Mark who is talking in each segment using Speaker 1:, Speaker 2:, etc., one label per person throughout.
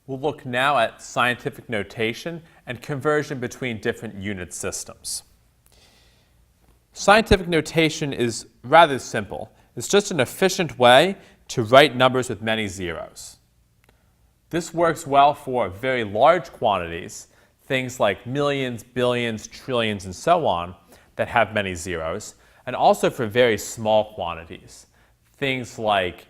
Speaker 1: We'll look now at scientific notation and conversion between different unit systems. Scientific notation is rather simple. It's just an efficient way to write numbers with many zeros. This works well for very large quantities, things like millions, billions, trillions, and so on, that have many zeros, and also for very small quantities, things like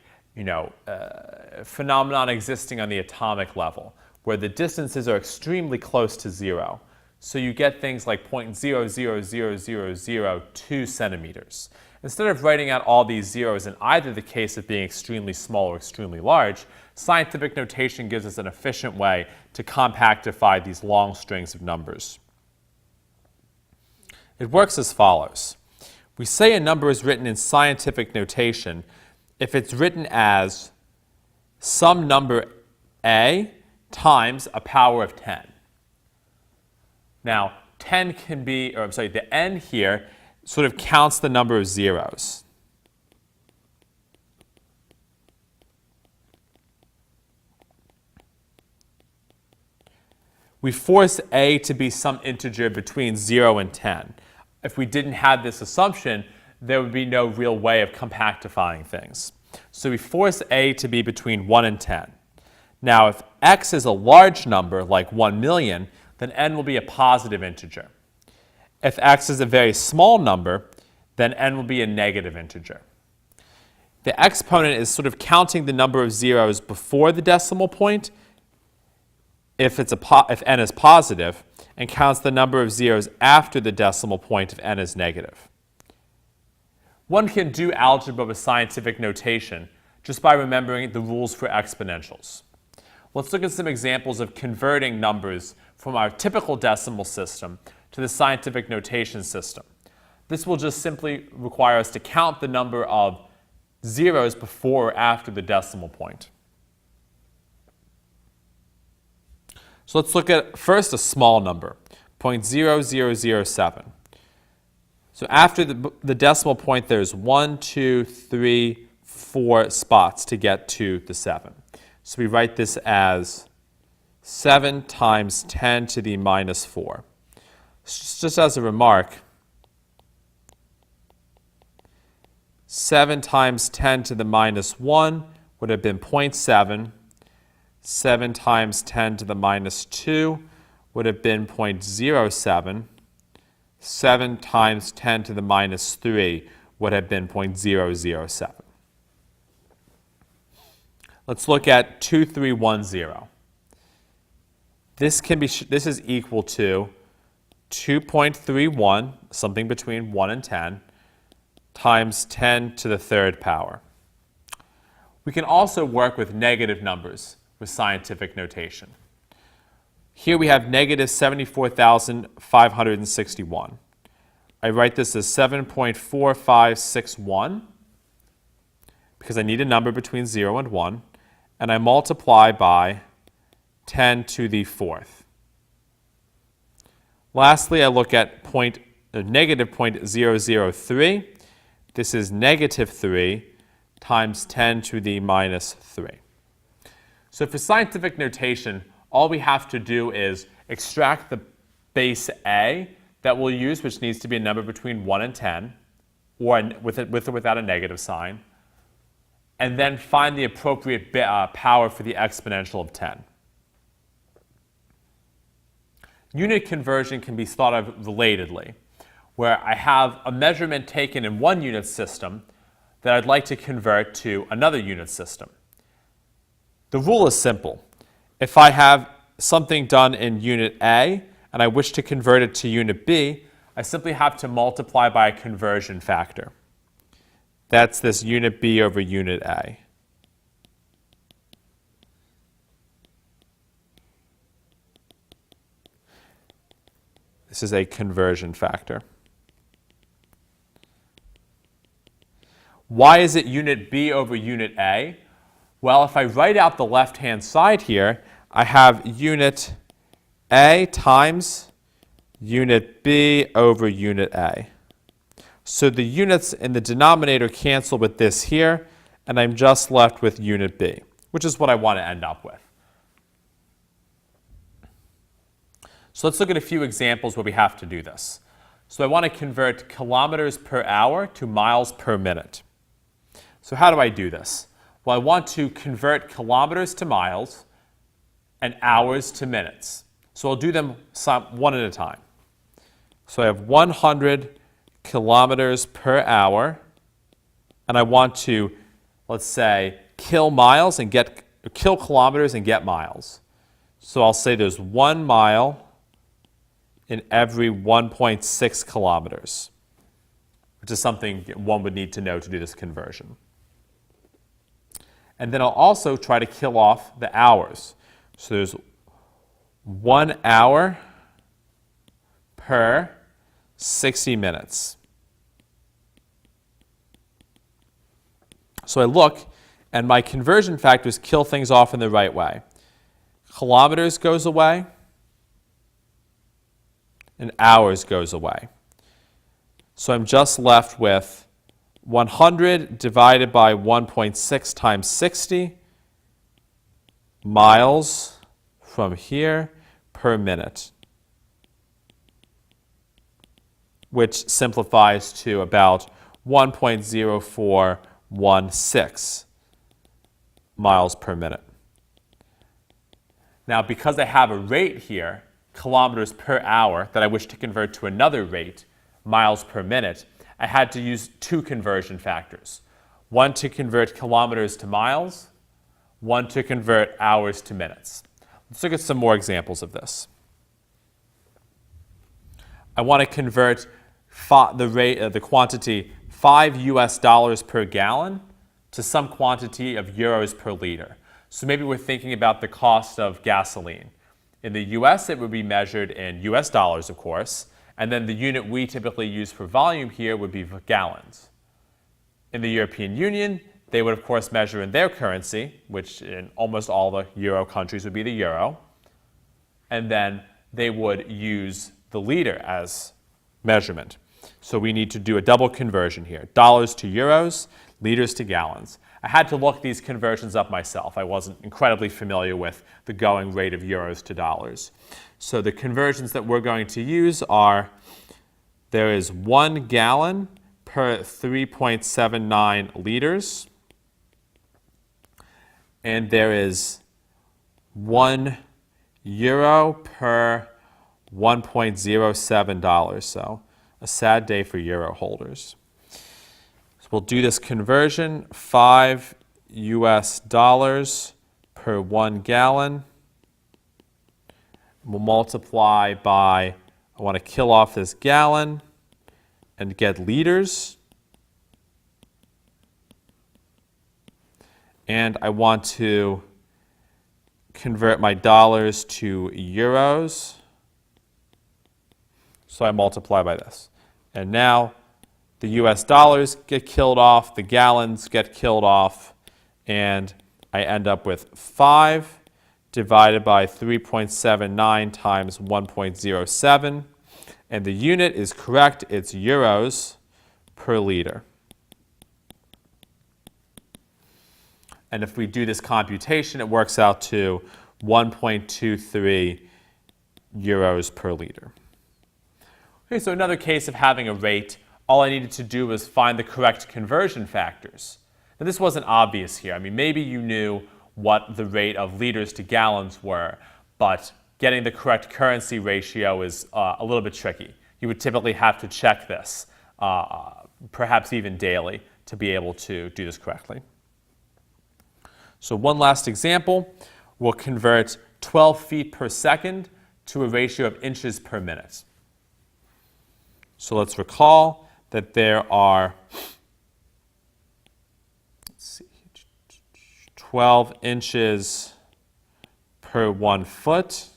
Speaker 1: phenomenon existing on the atomic level, where the distances are extremely close to zero. So you get things like 0.0000002 centimeters. Instead of writing out all these zeros in either the case of being extremely small or extremely large, scientific notation gives us an efficient way to compactify these long strings of numbers. It works as follows. We say a number is written in scientific notation if it's written as some number a times a power of 10. Now, 10 can be, the n here sort of counts the number of zeros. We force a to be some integer between 0 and 10. If we didn't have this assumption, there would be no real way of compactifying things. So we force a to be between 1 and 10. Now, if x is a large number, like 1 million, then n will be a positive integer. If x is a very small number, then n will be a negative integer. The exponent is sort of counting the number of zeros before the decimal point, if n is positive, and counts the number of zeros after the decimal point if n is negative. One can do algebra with scientific notation just by remembering the rules for exponentials. Let's look at some examples of converting numbers from our typical decimal system to the scientific notation system. This will just simply require us to count the number of zeros before or after the decimal point. So let's look at first a small number, 0.0007. So after the decimal point, there's 1, 2, 3, 4 spots to get to the 7. So we write this as 7 times 10 to the minus 4. Just as a remark, 7 times 10 to the minus 1 would have been 0.7. 7 times 10 to the minus 2 would have been 0.07. 7 times 10 to the minus 3 would have been 0.007. Let's look at 2310. This is equal to 2.31, something between 1 and 10, times 10 to the third power. We can also work with negative numbers with scientific notation. Here we have negative 74,561. I write this as 7.4561 because I need a number between 0 and 1, and I multiply by 10 to the fourth. Lastly, I look at negative 0.003. This is negative 3 times 10 to the minus 3. So for scientific notation, all we have to do is extract the base a that we'll use, which needs to be a number between 1 and 10, or with or without a negative sign, and then find the appropriate power for the exponential of 10. Unit conversion can be thought of relatedly, where I have a measurement taken in one unit system that I'd like to convert to another unit system. The rule is simple. If I have something done in unit A and I wish to convert it to unit B, I simply have to multiply by a conversion factor. That's this unit B over unit A. This is a conversion factor. Why is it unit B over unit A? Well, if I write out the left-hand side here, I have unit A times unit B over unit A. So the units in the denominator cancel with this here, and I'm just left with unit B, which is what I want to end up with. So let's look at a few examples where we have to do this. So I want to convert kilometers per hour to miles per minute. So how do I do this? Well, I want to convert kilometers to miles and hours to minutes. So I'll do them one at a time. So I have 100 kilometers per hour, and I want to, let's say, kill kilometers and get miles. So I'll say there's 1 mile in every 1.6 kilometers, which is something one would need to know to do this conversion. And then I'll also try to kill off the hours. So there's 1 hour per 60 minutes. So I look, and my conversion factors kill things off in the right way. Kilometers goes away, and hours goes away. So I'm just left with 100 divided by 1.6 times 60 miles from here per minute, which simplifies to about 1.0416 miles per minute. Now, because I have a rate here, kilometers per hour, that I wish to convert to another rate, miles per minute, I had to use 2 conversion factors. One to convert kilometers to miles, one to convert hours to minutes. Let's look at some more examples of this. I want to convert the quantity $5 per gallon to some quantity of euros per liter. So maybe we're thinking about the cost of gasoline. In the US, it would be measured in US dollars, of course, and then the unit we typically use for volume here would be gallons. In the European Union, they would, of course, measure in their currency, which in almost all the Euro countries would be the euro, and then they would use the liter as measurement. So we need to do a double conversion here. Dollars to euros, liters to gallons. I had to look these conversions up myself. I wasn't incredibly familiar with the going rate of euros to dollars. So the conversions that we're going to use are, there is 1 gallon per 3.79 liters, and there is 1 euro per $1.07. So a sad day for euro holders. So we'll do this conversion, $5 per 1 gallon. We'll multiply by, I want to kill off this gallon and get liters. And I want to convert my dollars to euros. So I multiply by this. And now the US dollars get killed off, the gallons get killed off, and I end up with 5 divided by 3.79 times 1.07. And the unit is correct, it's euros per liter. And if we do this computation, it works out to 1.23 euros per liter. Okay, so another case of having a rate, all I needed to do was find the correct conversion factors. Now this wasn't obvious here. I mean, maybe you knew what the rate of liters to gallons were, but getting the correct currency ratio is a little bit tricky. You would typically have to check this, perhaps even daily, to be able to do this correctly. So one last example, we'll convert 12 feet per second to a ratio of inches per minute. So let's recall that there are 12 inches per 1 foot,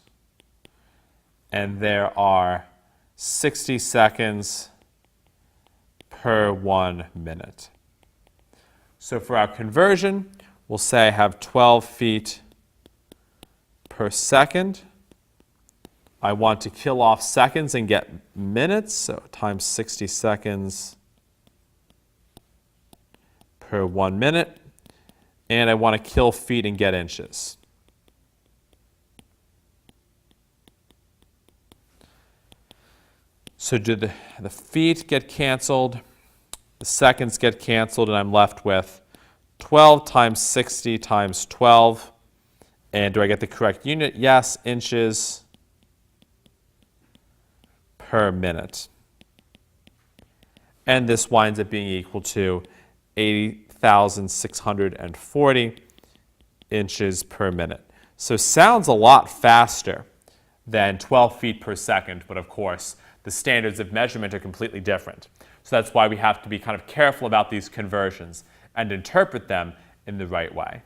Speaker 1: and there are 60 seconds per 1 minute. So for our conversion, we'll say I have 12 feet per second. I want to kill off seconds and get minutes, so times 60 seconds per 1 minute. And I want to kill feet and get inches. So do the feet get canceled? The seconds get canceled, and I'm left with 12 times 60 times 12. And do I get the correct unit? Yes, inches per minute. And this winds up being equal to 80,640 inches per minute. So sounds a lot faster than 12 feet per second, but of course, the standards of measurement are completely different. So that's why we have to be kind of careful about these conversions and interpret them in the right way.